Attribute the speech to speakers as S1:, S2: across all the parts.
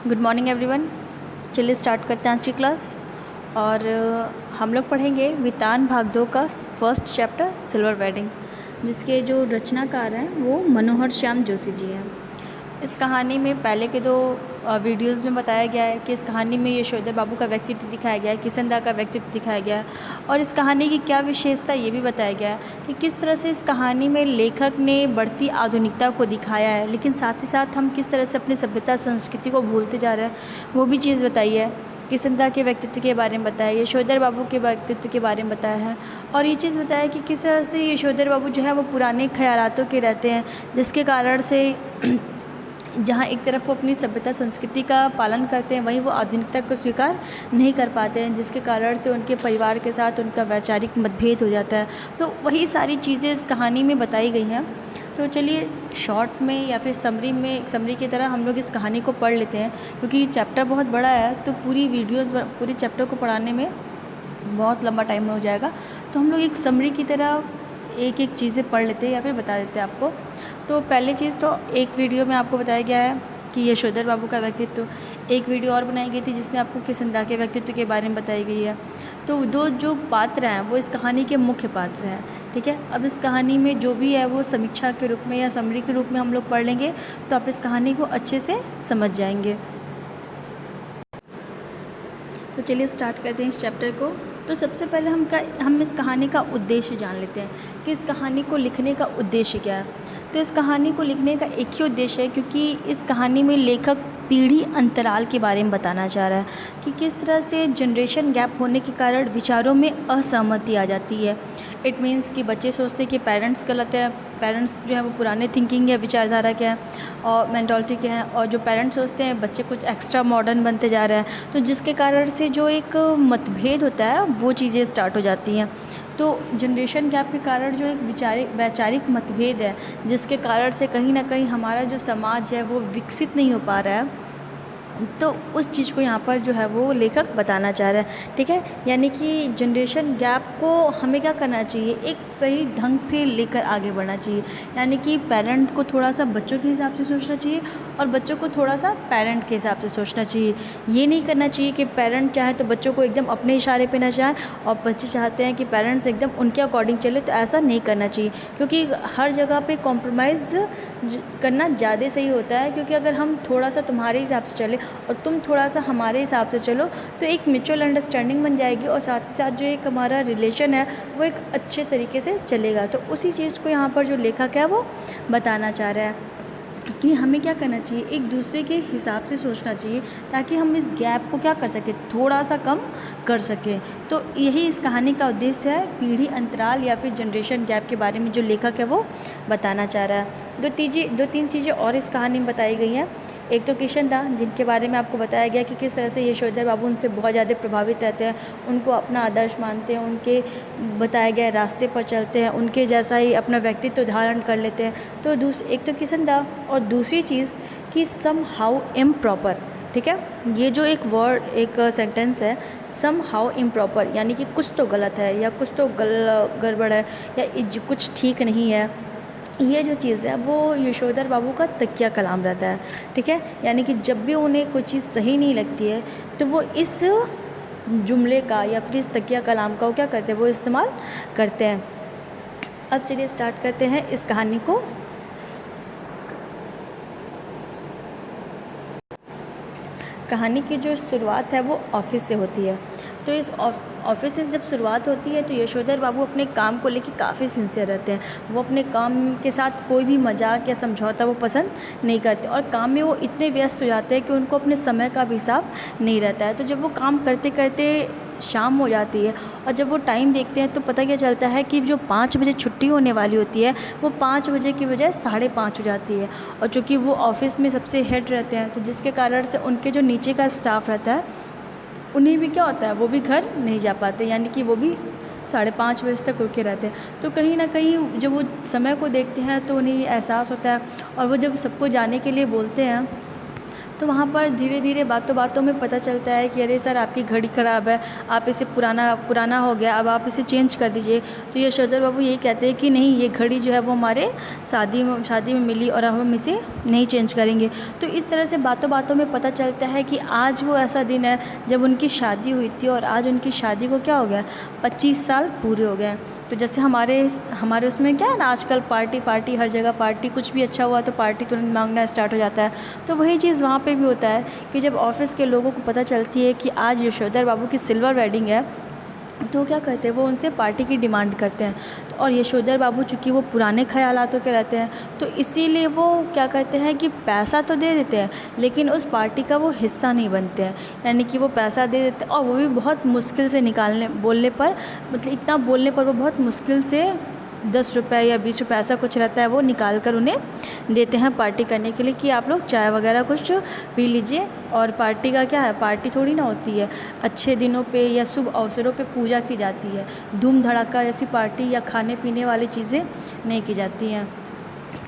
S1: Good morning everyone. चलिए start करते हैं आज की क्लास। और हम लोग पढ़ेंगे वितान भाग 2 का फर्स्ट चैप्टर सिल्वर वेडिंग, जिसके जो रचनाकार हैं वो मनोहर श्याम जोशी जी हैं। इस कहानी में पहले के 2 वीडियोस में बताया गया है कि इस कहानी में यशोधर बाबू का व्यक्तित्व दिखाया गया है, किशन दा का व्यक्तित्व दिखाया गया है, और इस कहानी की क्या विशेषता ये भी बताया गया है कि किस तरह से इस कहानी में लेखक ने बढ़ती आधुनिकता को दिखाया है, लेकिन साथ ही साथ हम किस तरह से अपनी सभ्यता संस्कृति को भूलते जा रहे हैं वो भी चीज़ बताई है। किशन दा के व्यक्तित्व के बारे में बताया, यशोधर बाबू के व्यक्तित्व के बारे में बताया है, और ये चीज़ बताया कि किस तरह से यशोधर बाबू जो है वो पुराने ख्यालातों के रहते हैं, जिसके कारण से जहाँ एक तरफ वो अपनी सभ्यता संस्कृति का पालन करते हैं, वहीं वो आधुनिकता को स्वीकार नहीं कर पाते हैं, जिसके कारण से उनके परिवार के साथ उनका वैचारिक मतभेद हो जाता है। तो वही सारी चीज़ें इस कहानी में बताई गई हैं। तो चलिए शॉर्ट में या फिर समरी की तरह हम लोग इस कहानी को पढ़ लेते हैं, क्योंकि चैप्टर बहुत बड़ा है, तो पूरी चैप्टर को पढ़ाने में बहुत लंबा टाइम हो जाएगा। तो हम लोग एक समरी की तरह एक एक चीज़ें पढ़ लेते हैं या फिर बता देते हैं आपको। तो पहली चीज़ तो एक वीडियो में आपको बताया गया है कि यशोधर बाबू का व्यक्तित्व, एक वीडियो और बनाई गई थी जिसमें आपको किशन दा के व्यक्तित्व के बारे में बताई गई है। तो 2 जो पात्र हैं वो इस कहानी के मुख्य पात्र हैं, ठीक है। अब इस कहानी में जो भी है वो समीक्षा के रूप में या समरी के रूप में हम लोग पढ़ लेंगे, तो आप इस कहानी को अच्छे से समझ जाएंगे। तो चलिए स्टार्ट करते हैं इस चैप्टर को। तो सबसे पहले हम इस कहानी का उद्देश्य जान लेते हैं कि इस कहानी को लिखने का उद्देश्य क्या है। तो इस कहानी को लिखने का एक ही उद्देश्य है, क्योंकि इस कहानी में लेखक पीढ़ी अंतराल के बारे में बताना चाह रहा है कि किस तरह से जनरेशन गैप होने के कारण विचारों में असहमति आ जाती है। इट मीन्स कि बच्चे सोचते हैं कि पेरेंट्स गलत है, पेरेंट्स जो है वो पुराने थिंकिंग या विचारधारा के हैं और मेंटालिटी के हैं, और जो पेरेंट्स सोचते हैं बच्चे कुछ एक्स्ट्रा मॉडर्न बनते जा रहे हैं, तो जिसके कारण से जो एक मतभेद होता है वो चीज़ें स्टार्ट हो जाती हैं। तो जनरेशन गैप के कारण जो एक वैचारिक मतभेद है, जिसके कारण से कहीं ना कहीं हमारा जो समाज है वो विकसित नहीं हो पा रहा है, तो उस चीज़ को यहाँ पर जो है वो लेखक बताना चाह रहा है, ठीक है। यानी कि जनरेशन गैप को हमें क्या करना चाहिए, एक सही ढंग से लेकर आगे बढ़ना चाहिए। यानी कि पेरेंट को थोड़ा सा बच्चों के हिसाब से सोचना चाहिए और बच्चों को थोड़ा सा पेरेंट के हिसाब से सोचना चाहिए। ये नहीं करना चाहिए कि पेरेंट चाहे तो बच्चों को एकदम अपने इशारे पे ना जाए और बच्चे चाहते हैं कि पेरेंट्स एकदम उनके अकॉर्डिंग चले, तो ऐसा नहीं करना चाहिए, क्योंकि हर जगह पे कॉम्प्रोमाइज़ करना ज़्यादा सही होता है। क्योंकि अगर हम थोड़ा सा तुम्हारे हिसाब से चले और तुम थोड़ा सा हमारे हिसाब से चलो, तो एक म्यूचुअल अंडरस्टैंडिंग बन जाएगी और साथ ही साथ जो एक हमारा रिलेशन है वो एक अच्छे तरीके से चलेगा। तो उसी चीज़ को यहाँ पर जो लेखक है वो बताना चाह रहा है कि हमें क्या करना चाहिए, एक दूसरे के हिसाब से सोचना चाहिए, ताकि हम इस गैप को क्या कर सकें, थोड़ा सा कम कर सकें। तो यही इस कहानी का उद्देश्य है, पीढ़ी अंतराल या फिर जनरेशन गैप के बारे में जो लेखक है वो बताना चाह रहा है। 2-3 चीज़ें और इस कहानी में बताई गई हैं। एक तो किशन दा, जिनके बारे में आपको बताया गया कि किस तरह से यशोधर बाबू उनसे बहुत ज़्यादा प्रभावित रहते हैं, उनको अपना आदर्श मानते हैं, उनके बताए गए रास्ते पर चलते हैं, उनके जैसा ही अपना व्यक्तित्व धारण कर लेते हैं। तो एक तो किशन दा, और दूसरी चीज़ कि सम हाउ इम्प्रॉपर, ठीक है। ये जो एक सेंटेंस है, सम हाउ इम्प्रॉपर, यानी कि कुछ तो गलत है या कुछ तो गड़बड़ है या कुछ ठीक नहीं है, ये जो चीज़ है वो यशोधर बाबू का तकिया कलाम रहता है, ठीक है। यानी कि जब भी उन्हें कोई चीज़ सही नहीं लगती है तो वो इस जुमले का या फिर इस तकिया कलाम का वो क्या करते हैं, वो इस्तेमाल करते हैं। अब चलिए स्टार्ट करते हैं इस कहानी को। कहानी की जो शुरुआत है वो ऑफिस से होती है। तो इस ऑफिस से जब शुरुआत होती है तो यशोधर बाबू अपने काम को लेकर काफ़ी सिंसियर रहते हैं। वो अपने काम के साथ कोई भी मजाक या समझौता वो पसंद नहीं करते, और काम में वो इतने व्यस्त हो जाते हैं कि उनको अपने समय का भी हिसाब नहीं रहता है। तो जब वो काम करते करते शाम हो जाती है और जब वो टाइम देखते हैं तो पता क्या चलता है कि जो 5 बजे छुट्टी होने वाली होती है वो 5 बजे की बजाय 5:30 हो जाती है। और चूँकि वो ऑफिस में सबसे हेड रहते हैं, तो जिसके कारण से उनके जो नीचे का स्टाफ रहता है उन्हें भी क्या होता है, वो भी घर नहीं जा पाते, यानी कि वो भी 5:30 बजे तक रुके रहते हैं। तो कहीं ना कहीं जब वो समय को देखते हैं तो उन्हें एहसास होता है, और वो जब सबको जाने के लिए बोलते हैं तो वहाँ पर धीरे धीरे बातों बातों में पता चलता है कि अरे सर आपकी घड़ी ख़राब है, आप इसे पुराना हो गया, अब आप इसे चेंज कर दीजिए। तो यशोधर बाबू यही कहते हैं कि नहीं, ये घड़ी जो है वो हमारे शादी में मिली और अब हम इसे नहीं चेंज करेंगे। तो इस तरह से बातों बातों में पता चलता है कि आज वो ऐसा दिन है जब उनकी शादी हुई थी और आज उनकी शादी को क्या हो गया, 25 साल पूरे हो गए। तो जैसे हमारे उसमें क्या है ना, आजकल पार्टी हर जगह पार्टी, कुछ भी अच्छा हुआ तो पार्टी तुरंत मांगना स्टार्ट हो जाता है। तो वही चीज़ वहाँ पे भी होता है कि जब ऑफिस के लोगों को पता चलती है कि आज यशोधर बाबू की सिल्वर वेडिंग है, तो क्या करते हैं, वो उनसे पार्टी की डिमांड करते हैं। तो और यशोधर बाबू चूँकि वो पुराने ख़यालातों के रहते हैं, तो इसीलिए वो क्या करते हैं कि पैसा तो दे देते हैं लेकिन उस पार्टी का वो हिस्सा नहीं बनते हैं। यानी कि वो पैसा दे देते हैं और वो भी बहुत मुश्किल से बोलने पर, मतलब इतना बोलने पर वो बहुत मुश्किल से 10 रुपये या 20 रुपये ऐसा कुछ रहता है, वो निकाल कर उन्हें देते हैं पार्टी करने के लिए कि आप लोग चाय वगैरह कुछ पी लीजिए। और पार्टी का क्या है, पार्टी थोड़ी ना होती है, अच्छे दिनों पे या शुभ अवसरों पे पूजा की जाती है। धूम धड़ाका जैसी पार्टी या खाने पीने वाली चीज़ें नहीं की जाती हैं।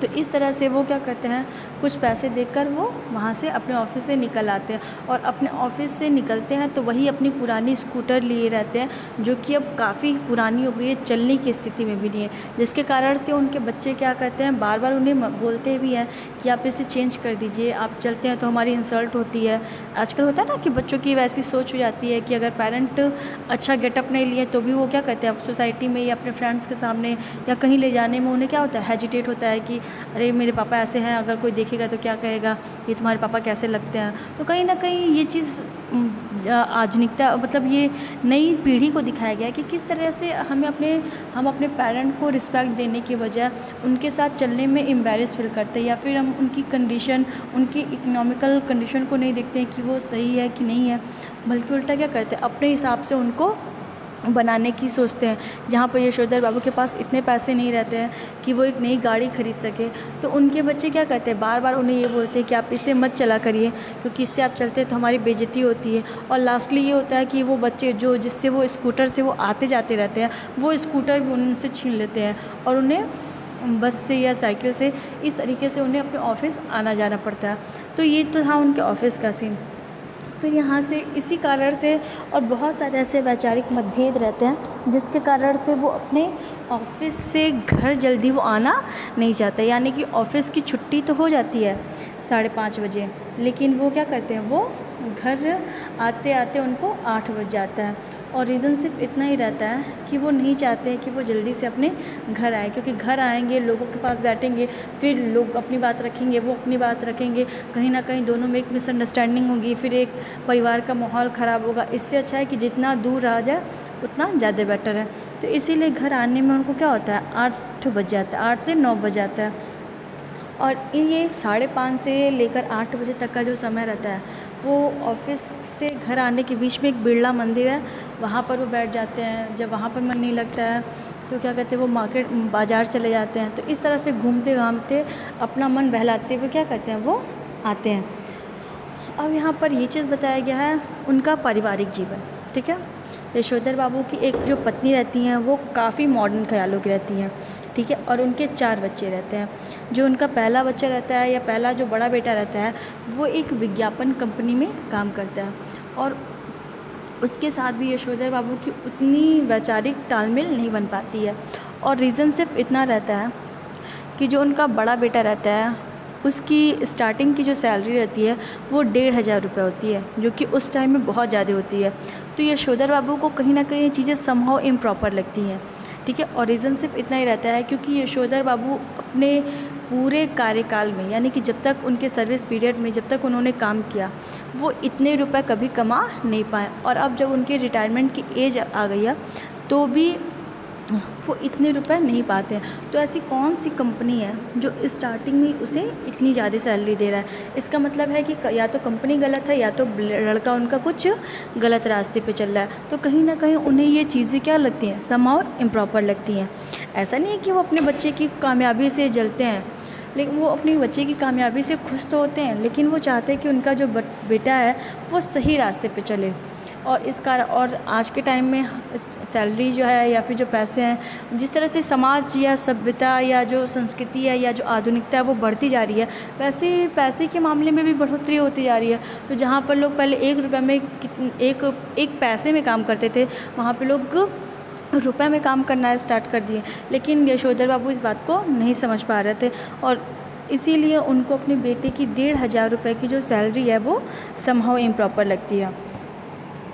S1: तो इस तरह से वो क्या करते हैं, कुछ पैसे देकर वो वहाँ से अपने ऑफिस से निकल आते हैं। और अपने ऑफिस से निकलते हैं तो वही अपनी पुरानी स्कूटर लिए रहते हैं, जो कि अब काफ़ी पुरानी हो गई है, चलने की स्थिति में भी नहीं है। जिसके कारण से उनके बच्चे क्या करते हैं, बार बार उन्हें बोलते भी हैं कि आप इसे चेंज कर दीजिए, आप चलते हैं तो हमारी इंसल्ट होती है। आजकल होता है ना कि बच्चों की वैसी सोच हो जाती है कि अगर पेरेंट अच्छा गेटअप नहीं लिए तो भी वो क्या करते हैं, सोसाइटी में या अपने फ्रेंड्स के सामने या कहीं ले जाने में उन्हें क्या होता है, हेजिटेट होता है कि अरे मेरे पापा ऐसे हैं, अगर कोई देखेगा तो क्या कहेगा, ये तुम्हारे पापा कैसे लगते हैं। तो कहीं ना कहीं ये चीज़ आधुनिकता, मतलब ये नई पीढ़ी को दिखाया गया है कि किस तरह से हम अपने पेरेंट को रिस्पेक्ट देने के बजाय उनके साथ चलने में एम्बैरेस फील करते हैं, या फिर हम उनकी कंडीशन, उनकी इकोनॉमिकल कंडीशन को नहीं देखते हैं कि वो सही है कि नहीं है, बल्कि उल्टा क्या करते हैं, अपने हिसाब से उनको बनाने की सोचते हैं। जहाँ पर यशोधर बाबू के पास इतने पैसे नहीं रहते हैं कि वो एक नई गाड़ी खरीद सके, तो उनके बच्चे क्या करते हैं, बार बार उन्हें ये बोलते हैं कि आप इसे मत चला करिए, क्योंकि इससे आप चलते हैं तो हमारी बेइज्जती होती है। और लास्टली ये होता है कि वो बच्चे जिससे वो स्कूटर से वो आते जाते रहते हैं, वो स्कूटर भी उनसे छीन लेते हैं और उन्हें बस से या साइकिल से इस तरीके से उन्हें अपने ऑफिस आना जाना पड़ता है। तो ये तो था उनके ऑफिस का सीन। फिर यहाँ से इसी कारण से और बहुत सारे ऐसे वैचारिक मतभेद रहते हैं जिसके कारण से वो अपने ऑफिस से घर जल्दी वो आना नहीं चाहते। यानी कि ऑफिस की छुट्टी तो हो जाती है 5:30 बजे, लेकिन वो क्या करते हैं, वो घर आते आते उनको 8 बज जाता है। और रीज़न सिर्फ इतना ही रहता है कि वो नहीं चाहते हैं कि वो जल्दी से अपने घर आए, क्योंकि घर आएंगे, लोगों के पास बैठेंगे, फिर लोग अपनी बात रखेंगे, वो अपनी बात रखेंगे, कहीं ना कहीं दोनों में एक मिसअंडरस्टैंडिंग होगी, फिर एक परिवार का माहौल ख़राब होगा। इससे अच्छा है कि जितना दूर रहा जाए उतना ज़्यादा बेटर है। तो इसीलिए घर आने में उनको क्या होता है, 8 बज जाता है, 8 से 9 बज जाता है। और ये 5:30 से लेकर 8 बजे तक का जो समय रहता है, वो ऑफिस से घर आने के बीच में एक बिरला मंदिर है, वहाँ पर वो बैठ जाते हैं। जब वहाँ पर मन नहीं लगता है तो क्या कहते हैं, वो बाज़ार चले जाते हैं। तो इस तरह से घूमते घामते अपना मन बहलाते हुए क्या करते हैं, वो आते हैं। अब यहाँ पर ये चीज़ बताया गया है उनका पारिवारिक जीवन, ठीक है। यशोधर बाबू की एक जो पत्नी रहती हैं वो काफ़ी मॉडर्न ख्यालों की रहती हैं, ठीक है। और उनके 4 बच्चे रहते हैं। जो उनका पहला बच्चा रहता है या पहला जो बड़ा बेटा रहता है, वो एक विज्ञापन कंपनी में काम करता है। और उसके साथ भी यशोधर बाबू की उतनी वैचारिक तालमेल नहीं बन पाती है। और रीज़न सिर्फ इतना रहता है कि जो उनका बड़ा बेटा रहता है, उसकी स्टार्टिंग की जो सैलरी रहती है वो 1,500 रुपये होती है, जो कि उस टाइम में बहुत ज़्यादा होती है। तो यशोधर बाबू को कहीं ना कहीं ये चीज़ें समहाउ इम्प्रॉपर लगती हैं, ठीक है। और रीज़न सिर्फ इतना ही रहता है क्योंकि यशोधर बाबू अपने पूरे कार्यकाल में, यानी कि जब तक उनके सर्विस पीरियड में जब तक उन्होंने काम किया, वो इतने रुपए कभी कमा नहीं पाए। और अब जब उनके रिटायरमेंट की एज आ गई है तो भी वो इतने रुपए नहीं पाते हैं। तो ऐसी कौन सी कंपनी है जो स्टार्टिंग में उसे इतनी ज़्यादा सैलरी दे रहा है? इसका मतलब है कि या तो कंपनी गलत है या तो लड़का उनका कुछ गलत रास्ते पे चल रहा है। तो कहीं ना कहीं उन्हें ये चीज़ें क्या लगती हैं, समहाउ इम्प्रॉपर लगती हैं। ऐसा नहीं है कि वो अपने बच्चे की कामयाबी से जलते हैं, लेकिन वो अपने बच्चे की कामयाबी से खुश तो होते हैं, लेकिन वो चाहते हैं कि उनका जो बेटा है वो सही रास्ते पे चले। और इस कारण और आज के टाइम में सैलरी जो है या फिर जो पैसे हैं, जिस तरह से समाज या सभ्यता या जो संस्कृति है या जो आधुनिकता है वो बढ़ती जा रही है, वैसे ही पैसे के मामले में भी बढ़ोतरी होती जा रही है। तो जहाँ पर लोग पहले 1 रुपये में एक पैसे में काम करते थे, वहाँ पे लोग रुपए में काम करना स्टार्ट कर दिए। लेकिन यशोधर बाबू इस बात को नहीं समझ पा रहे थे और इसीलिए उनको अपने बेटे की 1,500 रुपये की जो सैलरी है वो समहाउ इम्प्रॉपर लगती है।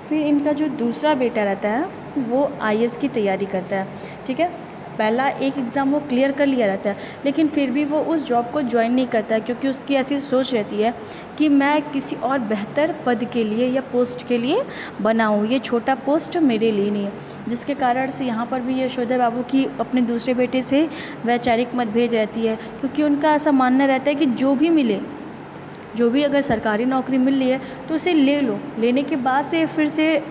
S1: फिर इनका जो दूसरा बेटा रहता है वो आईएएस की तैयारी करता है, ठीक है। पहला एक एग्ज़ाम वो क्लियर कर लिया रहता है, लेकिन फिर भी वो उस जॉब को ज्वाइन नहीं करता है, क्योंकि उसकी ऐसी सोच रहती है कि मैं किसी और बेहतर पद के लिए या पोस्ट के लिए बना हूँ, ये छोटा पोस्ट मेरे लिए नहीं है। जिसके कारण से यहाँ पर भी यशोधर बाबू की अपने दूसरे बेटे से वैचारिक मतभेद रहती है, क्योंकि उनका ऐसा मानना रहता है कि जो भी मिले, जो भी अगर सरकारी नौकरी मिल रही है तो उसे ले लो, लेने के बाद से फिर से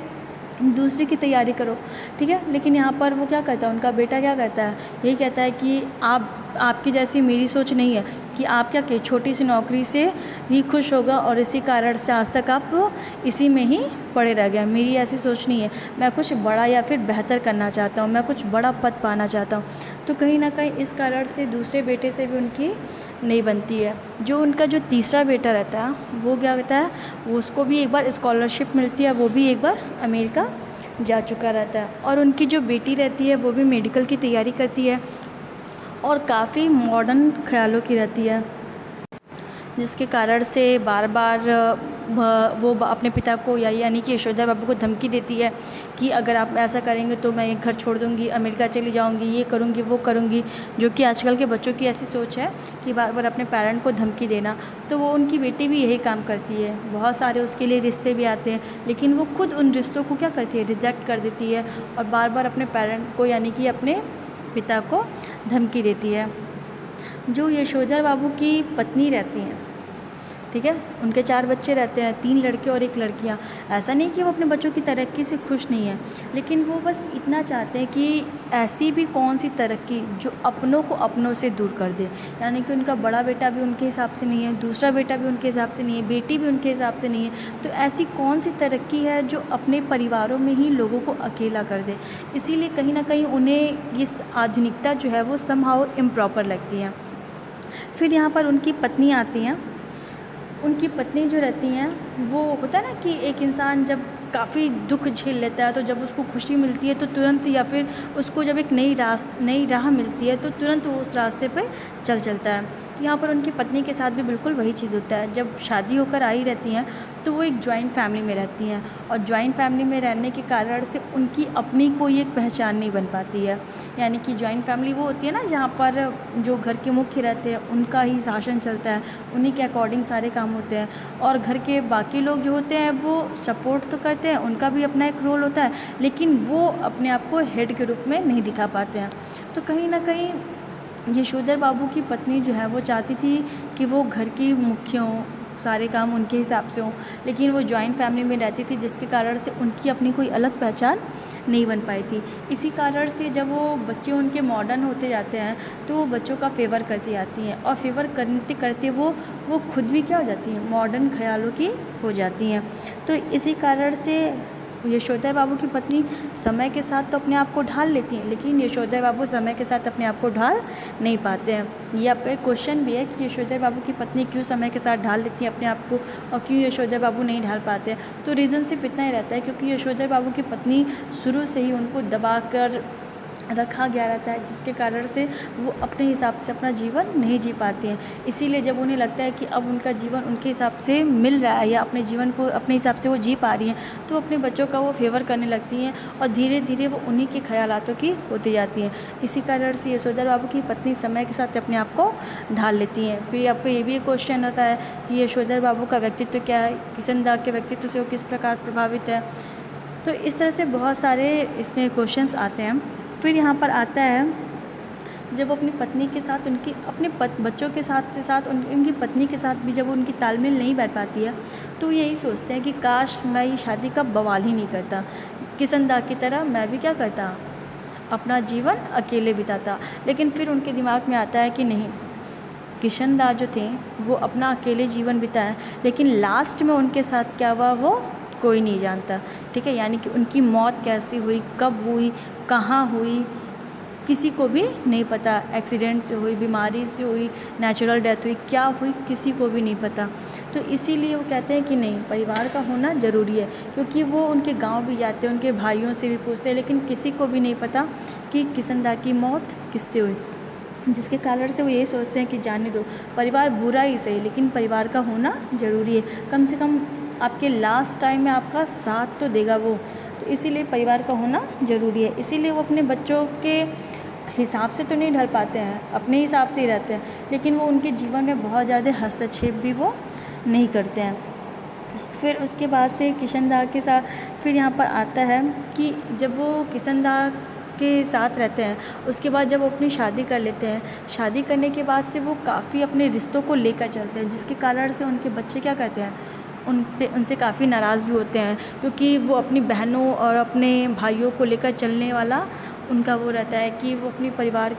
S1: दूसरी की तैयारी करो, ठीक है। लेकिन यहाँ पर वो क्या करता है, उनका बेटा क्या करता है, यही कहता है कि आपकी जैसी मेरी सोच नहीं है कि आप क्या कि छोटी सी नौकरी से ही खुश होगा और इसी कारण से आज तक आप इसी में ही पड़े रह गए। मेरी ऐसी सोच नहीं है, मैं कुछ बड़ा या फिर बेहतर करना चाहता हूँ, मैं कुछ बड़ा पद पाना चाहता हूँ। तो कहीं ना कहीं इस कारण से दूसरे बेटे से भी उनकी नहीं बनती है। जो उनका जो तीसरा बेटा रहता है वो क्या कहता है, वो उसको भी एक बार स्कॉलरशिप मिलती है, वो भी एक बार अमेरिका जा चुका रहता है। और उनकी जो बेटी रहती है वो भी मेडिकल की तैयारी करती है और काफ़ी मॉडर्न ख्यालों की रहती है, जिसके कारण से बार बार वो अपने पिता को यानी कि यशोधर बाबू को धमकी देती है कि अगर आप ऐसा करेंगे तो मैं ये घर छोड़ दूंगी, अमेरिका चली जाऊंगी, ये करूंगी वो करूंगी। जो कि आजकल के बच्चों की ऐसी सोच है कि बार बार अपने पेरेंट को धमकी देना। तो वो उनकी बेटी भी यही काम करती है, बहुत सारे उसके लिए रिश्ते भी आते हैं, लेकिन वो खुद उन रिश्तों को क्या करती है, रिजेक्ट कर देती है और बार बार अपने पेरेंट को यानी कि अपने पिता को धमकी देती है। जो यशोधर बाबू की पत्नी रहती हैं, ठीक है, उनके 4 बच्चे रहते हैं, 3 लड़के और 1 लड़कियाँ। ऐसा नहीं कि वो अपने बच्चों की तरक्की से खुश नहीं है, लेकिन वो बस इतना चाहते हैं कि ऐसी भी कौन सी तरक्की जो अपनों को अपनों से दूर कर दे। यानी कि उनका बड़ा बेटा भी उनके हिसाब से नहीं है, दूसरा बेटा भी उनके हिसाब से नहीं है, बेटी भी उनके हिसाब से नहीं है। तो ऐसी कौन सी तरक्की है जो अपने परिवारों में ही लोगों को अकेला कर दे। इसीलिए कहीं ना कहीं उन्हें इस आधुनिकता जो है वो समहाउ इम्प्रॉपर लगती है। फिर यहाँ पर उनकी पत्नी आती हैं। उनकी पत्नी जो रहती हैं, वो होता है ना कि एक इंसान जब काफ़ी दुख झेल लेता है तो जब उसको खुशी मिलती है तो तुरंत, या फिर उसको जब एक नई राह मिलती है तो तुरंत वो उस रास्ते पे चलता है। तो यहाँ पर उनकी पत्नी के साथ भी बिल्कुल वही चीज़ होता है। जब शादी होकर आई रहती हैं तो वो एक जॉइंट फैमिली में रहती हैं और जॉइंट फैमिली में रहने के कारण से उनकी अपनी कोई एक पहचान नहीं बन पाती है। यानी कि जॉइंट फैमिली वो होती है ना जहाँ पर जो घर के मुख्य रहते हैं उनका ही शासन चलता है, उन्हीं के अकॉर्डिंग सारे काम होते हैं और घर के बाकी लोग जो होते हैं वो सपोर्ट तो करते हैं, उनका भी अपना एक रोल होता है, लेकिन वो अपने आप को हेड के रूप में नहीं दिखा पाते हैं। तो कहीं ना कहीं यशोधर बाबू की पत्नी जो है वो चाहती थी कि वो घर की मुख्य हों, सारे काम उनके हिसाब से हों, लेकिन वो जॉइंट फैमिली में रहती थी, जिसके कारण से उनकी अपनी कोई अलग पहचान नहीं बन पाई थी। इसी कारण से जब वो बच्चे उनके मॉडर्न होते जाते हैं तो वो बच्चों का फेवर करती जाती हैं और फेवर करते करते वो खुद भी क्या हो जाती हैं, मॉडर्न ख्यालों की हो जाती हैं। तो इसी कारण से यशोधर बाबू की पत्नी समय के साथ तो अपने आप को ढाल लेती हैं, लेकिन यशोधर बाबू समय के साथ अपने आप को ढाल नहीं पाते हैं। ये आप क्वेश्चन भी है कि यशोधर बाबू की पत्नी क्यों समय के साथ ढाल लेती हैं अपने आप को और क्यों यशोधर बाबू नहीं ढाल पाते हैं। तो रीज़न सिर्फ इतना ही रहता है क्योंकि यशोधर बाबू की पत्नी शुरू से ही उनको दबा कर रखा गया रहता है, जिसके कारण से वो अपने हिसाब से अपना जीवन नहीं जी पाती हैं। इसीलिए जब उन्हें लगता है कि अब उनका जीवन उनके हिसाब से मिल रहा है या अपने जीवन को अपने हिसाब से वो जी पा रही हैं, तो अपने बच्चों का वो फेवर करने लगती हैं और धीरे धीरे वो उन्हीं के ख्यालातों की होती जाती हैं। इसी कारण से यशोधर बाबू की पत्नी समय के साथ अपने आप को ढाल लेती हैं। फिर आपको ये भी एक क्वेश्चन होता है कि यशोधर बाबू का व्यक्तित्व क्या है, किशन दाग के व्यक्तित्व से वो किस प्रकार प्रभावित है। तो इस तरह से बहुत सारे इसमें क्वेश्चंस आते हैं। फिर यहाँ पर आता है जब अपनी पत्नी के साथ उनकी अपने बच्चों के साथ उनकी पत्नी के साथ भी जब उनकी तालमेल नहीं बैठ पाती है तो यही सोचते हैं कि काश मैं ये शादी का बवाल ही नहीं करता, किशन दा की तरह मैं भी क्या करता, अपना जीवन अकेले बिताता। लेकिन फिर उनके दिमाग में आता है कि नहीं, किशन दा जो थे वो अपना अकेले जीवन बिताए, लेकिन लास्ट में उनके साथ क्या हुआ, वो कोई नहीं जानता, ठीक है। यानी कि उनकी मौत कैसी हुई, कब हुई, कहाँ हुई, किसी को भी नहीं पता। एक्सीडेंट से हुई, बीमारी से हुई, नेचुरल डेथ हुई, क्या हुई, किसी को भी नहीं पता। तो इसीलिए वो कहते हैं कि नहीं, परिवार का होना ज़रूरी है, क्योंकि वो उनके गांव भी जाते हैं, उनके भाइयों से भी पूछते हैं, लेकिन किसी को भी नहीं पता कि किशन दा की मौत किससे हुई, जिसके कारण से वो यही सोचते हैं कि जाने दो, परिवार बुरा ही सही, लेकिन परिवार का होना ज़रूरी है। कम से कम आपके लास्ट टाइम में आपका साथ तो देगा वो। तो इसीलिए परिवार का होना ज़रूरी है। इसीलिए वो अपने बच्चों के हिसाब से तो नहीं ढल पाते हैं, अपने हिसाब से ही रहते हैं, लेकिन वो उनके जीवन में बहुत ज़्यादा हस्तक्षेप भी वो नहीं करते हैं। फिर उसके बाद से किशन दा के साथ फिर यहाँ पर आता है कि जब वो किशन दा के साथ रहते हैं, उसके बाद जब वो अपनी शादी कर लेते हैं, शादी करने के बाद से वो काफ़ी अपने रिश्तों को लेकर चलते हैं, जिसके कारण से उनके बच्चे क्या करते हैं, उनसे काफ़ी नाराज़ भी होते हैं, क्योंकि वो अपनी बहनों और अपने भाइयों को लेकर चलने वाला उनका वो रहता है कि वो अपनी परिवार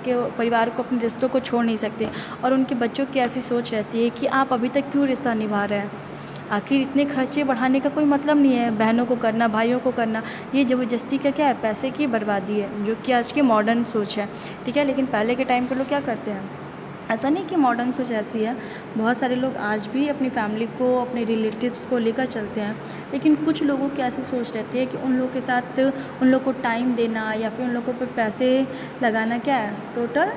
S1: को, अपने रिश्तों को छोड़ नहीं सकते। और उनके बच्चों की ऐसी सोच रहती है कि आप अभी तक क्यों रिश्ता निभा रहे हैं, आखिर इतने खर्चे बढ़ाने का कोई मतलब नहीं है, बहनों को करना, भाइयों को करना, ये ज़बरदस्ती का क्या है, पैसे की बर्बादी है, जो कि आज की मॉडर्न सोच है, ठीक है। लेकिन पहले के टाइम पे लोग क्या करते हैं, ऐसा नहीं कि मॉडर्न सोच ऐसी है, बहुत सारे लोग आज भी अपनी फैमिली को, अपने रिलेटिव्स को लेकर चलते हैं, लेकिन कुछ लोगों की ऐसी सोच रहती है कि उन लोगों के साथ उन लोगों को टाइम देना या फिर उन लोगों पर पैसे लगाना क्या है, टोटल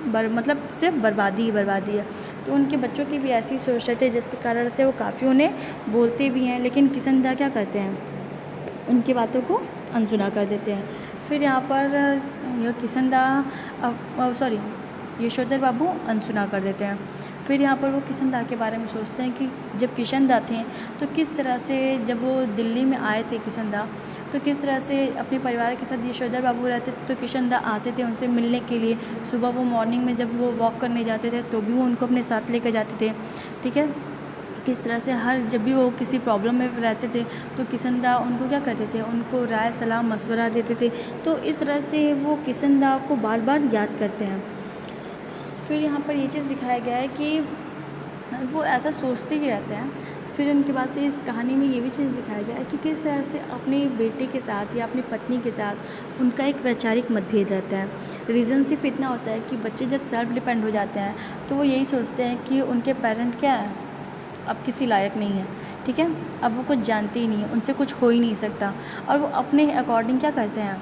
S1: मतलब सिर्फ बर्बादी ही बर्बादी है। तो उनके बच्चों की भी ऐसी सोच रहती है, जिसके कारण से वो काफ़ी उन्हें बोलते भी हैं, लेकिन किशन दा क्या करते हैं, उनकी बातों को अनसुना कर देते हैं। फिर यहाँ पर यह किशन दा सॉरी यशोधर बाबू अनसुना कर देते हैं। फिर यहाँ पर वो किशन दा के बारे में सोचते हैं कि जब किशन दा थे तो किस तरह से, जब वो दिल्ली में आए थे किशन दा, तो किस तरह से अपने परिवार के साथ यशोधर बाबू रहते थे, तो किशन दा आते थे उनसे मिलने के लिए। सुबह वो मॉर्निंग में जब वो वॉक करने जाते थे तो भी वो उनको अपने साथ लेकर जाते थे, ठीक है। किस तरह से जब भी वो किसी प्रॉब्लम में रहते थे तो किशन दा उनको क्या करते थे, उनको राय सलाह मशवरा देते थे। तो इस तरह से वो किशन दा को बार बार याद करते हैं। फिर यहाँ पर ये चीज़ दिखाया गया है कि वो ऐसा सोचते ही रहते हैं। फिर उनके बाद से इस कहानी में ये भी चीज़ दिखाया गया है कि किस तरह से अपने बेटे के साथ या अपनी पत्नी के साथ उनका एक वैचारिक मतभेद रहता है। रीज़न सिर्फ इतना होता है कि बच्चे जब सेल्फ डिपेंड हो जाते हैं तो वो यही सोचते हैं कि उनके पेरेंट क्या है, अब किसी लायक नहीं है, ठीक है, अब वो कुछ जानते ही नहीं है, उनसे कुछ हो ही नहीं सकता, और वो अपने अकॉर्डिंग क्या करते हैं,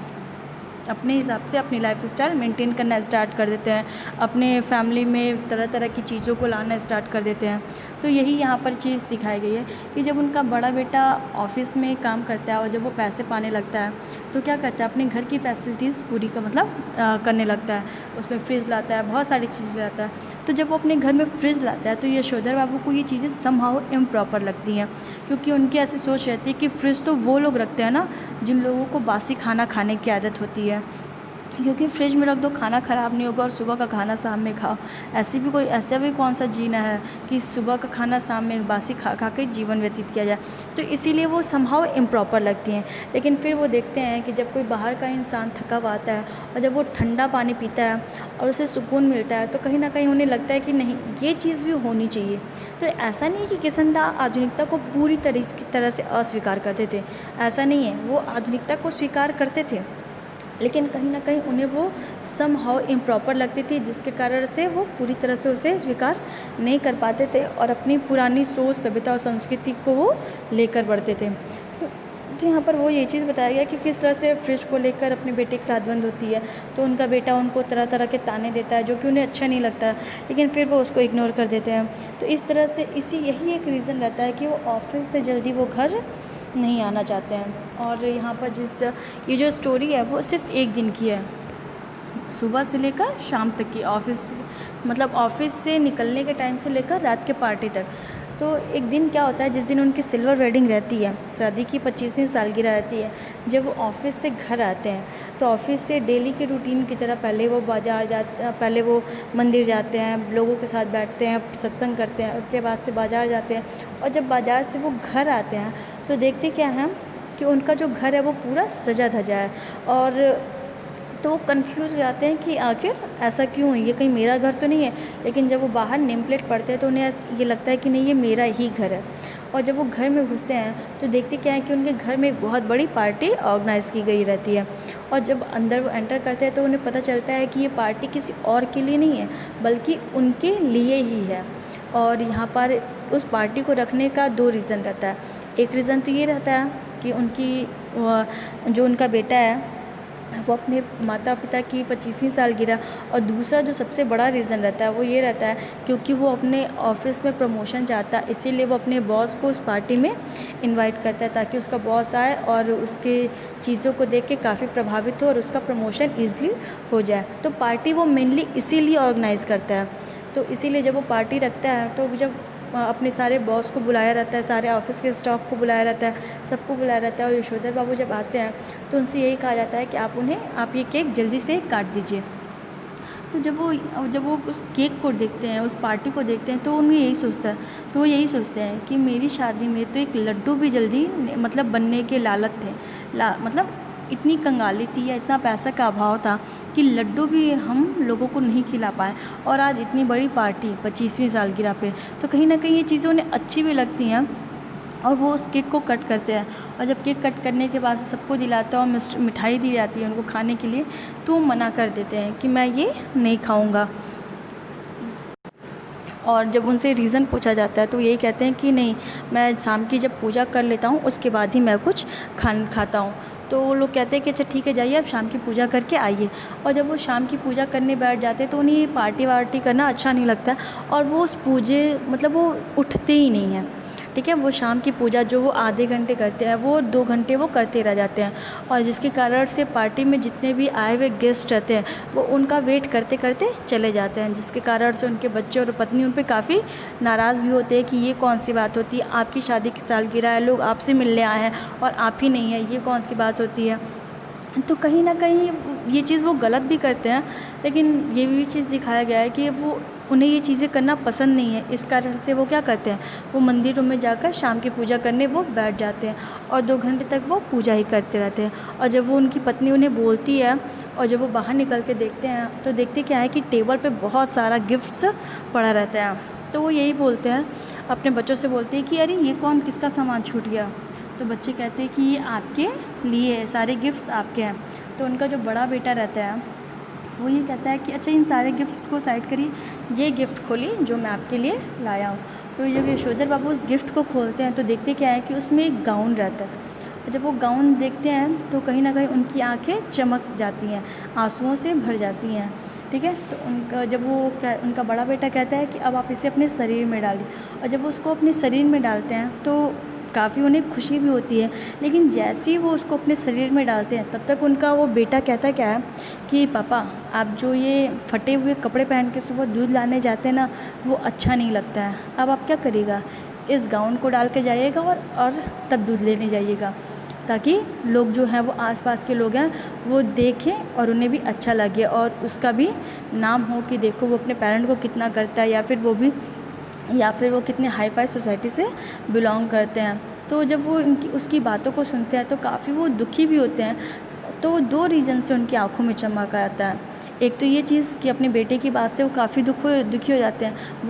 S1: अपने हिसाब से अपनी लाइफ स्टाइल मेंटेन करना स्टार्ट कर देते हैं, अपने फैमिली में तरह तरह की चीज़ों को लाना स्टार्ट कर देते हैं। तो यही यहाँ पर चीज़ दिखाई गई है कि जब उनका बड़ा बेटा ऑफिस में काम करता है और जब वो पैसे पाने लगता है तो क्या करता है, अपने घर की फैसिलिटीज़ पूरी का मतलब करने लगता है। उसमें फ्रिज लाता है, बहुत सारी चीज़ लाता है। तो जब वो अपने घर में फ्रिज लाता है तो यशोधर बाबू को ये चीज़ें समहाउ इम्प्रॉपर लगती हैं, क्योंकि उनकी ऐसी सोच रहती है कि फ्रिज तो वो लोग रखते हैं ना जिन लोगों को बासी खाना खाने की आदत होती है, क्योंकि फ्रिज में रख दो, खाना ख़राब नहीं होगा और सुबह का खाना शाम में खाओ। ऐसा भी कौन सा जीना है कि सुबह का खाना शाम में बासी खा खा के जीवन व्यतीत किया जाए। तो इसीलिए वो समहाउ इम्प्रॉपर लगती हैं। लेकिन फिर वो देखते हैं कि जब कोई बाहर का इंसान थका हुआ आता है और जब वो ठंडा पानी पीता है और उसे सुकून मिलता है तो कहीं ना कहीं उन्हें लगता है कि नहीं, ये चीज़ भी होनी चाहिए। तो ऐसा नहीं कि किशन दा आधुनिकता को पूरी तरह से अस्वीकार करते थे, ऐसा नहीं है, वो आधुनिकता को स्वीकार करते थे, लेकिन कहीं ना कहीं उन्हें वो समहाउ इम्प्रॉपर लगती थी, जिसके कारण से वो पूरी तरह से उसे स्वीकार नहीं कर पाते थे और अपनी पुरानी सोच, सभ्यता और संस्कृति को वो लेकर बढ़ते थे। तो यहाँ पर वो ये चीज़ बताया गया कि किस तरह से फ्रिज को लेकर अपने बेटे के साथ द्वंद होती है। तो उनका बेटा उनको तरह तरह के ताने देता है जो कि उन्हें अच्छा नहीं लगता, लेकिन फिर वो उसको इग्नोर कर देते हैं। तो इस तरह से यही एक रीज़न रहता है कि वो ऑफिस से जल्दी वो घर नहीं आना चाहते हैं। और यहाँ पर ये जो स्टोरी है वो सिर्फ एक दिन की है, सुबह से लेकर शाम तक की, ऑफिस से निकलने के टाइम से लेकर रात के पार्टी तक। तो एक दिन क्या होता है, जिस दिन उनकी सिल्वर वेडिंग रहती है, शादी की 25वीं सालगिरह रहती है, जब वो ऑफिस से घर आते हैं तो ऑफिस से डेली के रूटीन की तरह पहले वो मंदिर जाते हैं, लोगों के साथ बैठते हैं, सत्संग करते हैं, उसके बाद से बाज़ार जाते हैं, और जब बाज़ार से वो घर आते हैं तो देखते क्या हैं कि उनका जो घर है वो पूरा सजा धजा है। और तो वो कन्फ्यूज़ हो जाते हैं कि आखिर ऐसा क्यों है, ये कहीं मेरा घर तो नहीं है। लेकिन जब वो बाहर नेम प्लेट पढ़ते हैं तो उन्हें ये लगता है कि नहीं, ये मेरा ही घर है। और जब वो घर में घुसते हैं तो देखते क्या है कि उनके घर में एक बहुत बड़ी पार्टी ऑर्गेनाइज़ की गई रहती है। और जब अंदर वो एंटर करते हैं तो उन्हें पता चलता है कि ये पार्टी किसी और के लिए नहीं है बल्कि उनके लिए ही है। और यहाँ पर उस पार्टी को रखने का 2 रीज़न रहता है। एक रीज़न तो ये रहता है कि जो उनका बेटा है वो अपने माता पिता की 25वीं सालगिरह, और दूसरा जो सबसे बड़ा रीज़न रहता है वो ये रहता है क्योंकि वो अपने ऑफिस में प्रमोशन चाहता है, इसीलिए वो अपने बॉस को उस पार्टी में इनवाइट करता है ताकि उसका बॉस आए और उसके चीज़ों को देख के काफ़ी प्रभावित हो और उसका प्रमोशन ईज़िली हो जाए। तो पार्टी वो मेनली इसीलिए ऑर्गेनाइज़ करता है। तो इसीलिए जब वो पार्टी रखता है तो जब अपने सारे बॉस को बुलाया रहता है, सारे ऑफिस के स्टाफ को बुलाया रहता है, सबको बुलाया रहता है। और यशोधर बाबू जब आते हैं तो उनसे यही कहा जाता है कि आप ये केक जल्दी से काट दीजिए। तो जब वो उस केक को देखते हैं, उस पार्टी को देखते हैं, तो वो यही सोचते हैं कि मेरी शादी में तो एक लड्डू भी जल्दी मतलब बनने के लालच थे, मतलब इतनी कंगाली थी या इतना पैसा का अभाव था कि लड्डू भी हम लोगों को नहीं खिला पाए, और आज इतनी बड़ी पार्टी 25वीं सालगिरह पे। तो कहीं ना कहीं ये चीज़ें उन्हें अच्छी भी लगती हैं और वो उस केक को कट करते हैं। और जब केक कट करने के बाद सबको दिलाता है और मिठाई दी जाती है उनको खाने के लिए, तो वो मना कर देते हैं कि मैं ये नहीं खाऊंगा। और जब उनसे रीज़न पूछा जाता है तो यही कहते हैं कि नहीं, मैं शाम की जब पूजा कर लेता हूँ उसके बाद ही मैं कुछ खाता हूँ। तो वो लोग कहते हैं कि अच्छा ठीक है, जाइए आप शाम की पूजा करके आइए। और जब वो शाम की पूजा करने बैठ जाते हैं तो उन्हें ये पार्टी वार्टी करना अच्छा नहीं लगता और वो उस मतलब वो उठते ही नहीं हैं। ठीक है, वो शाम की पूजा जो वो आधे घंटे करते हैं वो 2 घंटे वो करते रह जाते हैं, और जिसके कारण से पार्टी में जितने भी आए हुए गेस्ट रहते हैं वो उनका वेट करते करते चले जाते हैं, जिसके कारण से उनके बच्चे और पत्नी उन पर काफ़ी नाराज़ भी होते हैं कि ये कौन सी बात होती है, आपकी शादी की सालगिरह है, लोग आपसे मिलने आए हैं और आप ही नहीं है, ये कौन सी बात होती है। तो कहीं ना कहीं ये चीज़ वो गलत भी करते हैं, लेकिन ये भी चीज़ दिखाया गया है कि उन्हें ये चीज़ें करना पसंद नहीं है। इस कारण से वो क्या करते हैं, वो मंदिरों में जाकर शाम की पूजा करने वो बैठ जाते हैं और 2 घंटे तक वो पूजा ही करते रहते हैं। और जब वो उनकी पत्नी उन्हें बोलती है और जब वो बाहर निकल के देखते हैं तो देखते क्या है कि टेबल पे बहुत सारा गिफ्ट्स पड़ा रहता है। तो वो यही बोलते हैं, अपने बच्चों से बोलते हैं कि अरे ये कौन, किसका सामान छूट गया। तो बच्चे कहते हैं कि ये आपके लिए है, सारे गिफ्ट्स आपके हैं। तो उनका जो बड़ा बेटा रहता है वो ये कहता है कि अच्छा इन सारे गिफ्ट्स को साइड करिए, ये गिफ्ट खोलिए जो मैं आपके लिए लाया हूँ। तो जब यशोधर बाबू उस गिफ्ट को खोलते हैं तो देखते क्या है कि उसमें एक गाउन रहता है। और जब वो गाउन देखते हैं तो कहीं ना कहीं उनकी आंखें चमक जाती हैं, आंसुओं से भर जाती हैं। ठीक है, तो उनका बड़ा बेटा कहता है कि अब आप इसे अपने शरीर में डालिए। और जब वो उसको अपने शरीर में डालते हैं तो काफ़ी उन्हें खुशी भी होती है, लेकिन जैसे ही वो उसको अपने शरीर में डालते हैं तब तक उनका वो बेटा कहता क्या है कि पापा आप जो ये फटे हुए कपड़े पहन के सुबह दूध लाने जाते हैं ना, वो अच्छा नहीं लगता है। अब आप क्या करिएगा, इस गाउन को डाल के जाइएगा और तब दूध लेने जाइएगा, ताकि लोग जो हैं वो आसपास के लोग हैं वो देखें और उन्हें भी अच्छा लगे और उसका भी नाम हो कि देखो वो अपने पेरेंट को कितना करता है, या फिर वो कितने हाई फाई सोसाइटी से बिलोंग करते हैं। तो जब वो उसकी बातों को सुनते हैं तो काफ़ी वो दुखी भी होते हैं। तो 2 रीज़न से उनकी आंखों में चमक आता है। एक तो ये चीज़ कि अपने बेटे की बात से वो काफ़ी दुखी हो जाते हैं।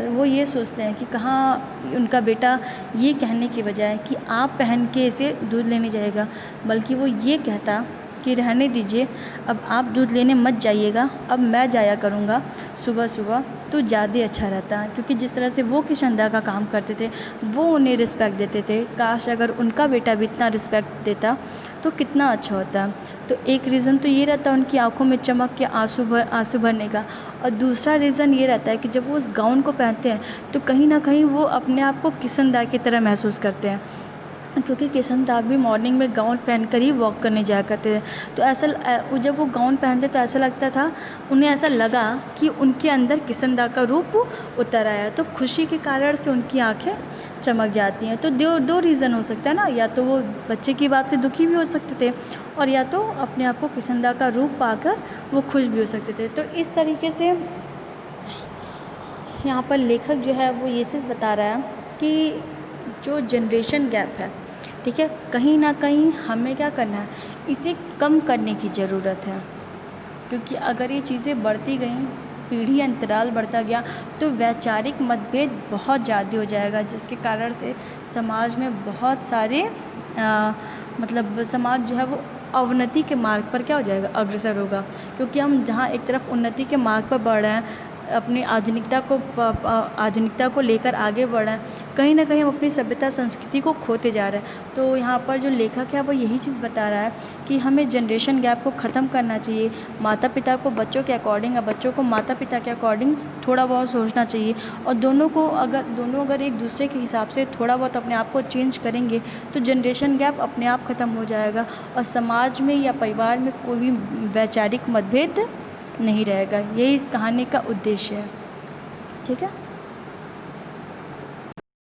S1: वो ये सोचते हैं कि कहाँ उनका बेटा ये कहने की बजाय कि आप पहन के इसे दूध लेने जाएगा, बल्कि वो ये कहता कि रहने दीजिए, अब आप दूध लेने मत जाइएगा, अब मैं जाया करूँगा सुबह सुबह, तो ज़्यादा अच्छा रहता है। क्योंकि जिस तरह से वो किशनदा का काम करते थे वो उन्हें रिस्पेक्ट देते थे, काश अगर उनका बेटा भी इतना रिस्पेक्ट देता तो कितना अच्छा होता। तो एक रीज़न तो ये रहता है उनकी आंखों में चमक के आंसू भरने का, और दूसरा रीज़न ये रहता है कि जब वो उस गाउन को पहनते हैं तो कहीं ना कहीं वो अपने आप को किशनदा की तरह महसूस करते हैं, क्योंकि किशनदा भी मॉर्निंग में गाउन पहनकर ही वॉक करने जाया करते थे। तो जब वो गाउन पहनते तो ऐसा लगता था, उन्हें ऐसा लगा कि उनके अंदर किशनदा का रूप उतर आया। तो खुशी के कारण से उनकी आंखें चमक जाती हैं। तो 2 रीज़न हो सकता है ना, या तो वो बच्चे की बात से दुखी भी हो सकते थे और या तो अपने आप को किशनदा का रूप पाकर वो खुश भी हो सकते थे। तो इस तरीके से यहाँ पर लेखक जो है वो ये चीज़ बता रहा है कि जो जनरेशन गैप है, ठीक है, कहीं ना कहीं हमें क्या करना है, इसे कम करने की ज़रूरत है। क्योंकि अगर ये चीज़ें बढ़ती गई पीढ़ी अंतराल बढ़ता गया तो वैचारिक मतभेद बहुत ज़्यादा हो जाएगा, जिसके कारण से समाज में बहुत सारे मतलब समाज जो है वो अवनति के मार्ग पर क्या हो जाएगा, अग्रसर होगा। क्योंकि हम जहाँ एक तरफ उन्नति के मार्ग पर बढ़ रहे हैं, अपनी आधुनिकता को लेकर आगे बढ़ रहे हैं, कहीं ना कहीं हम अपनी सभ्यता संस्कृति को खोते जा रहे हैं। तो यहाँ पर जो लेखक है वो यही चीज़ बता रहा है कि हमें जनरेशन गैप को ख़त्म करना चाहिए। माता पिता को बच्चों के अकॉर्डिंग, बच्चों को माता पिता के अकॉर्डिंग थोड़ा बहुत सोचना चाहिए, और दोनों अगर एक दूसरे के हिसाब से थोड़ा बहुत अपने आप को चेंज करेंगे तो जनरेशन गैप अपने आप ख़त्म हो जाएगा और समाज में या परिवार में कोई भी वैचारिक मतभेद नहीं रहेगा। यही इस कहानी का उद्देश्य है। ठीक है।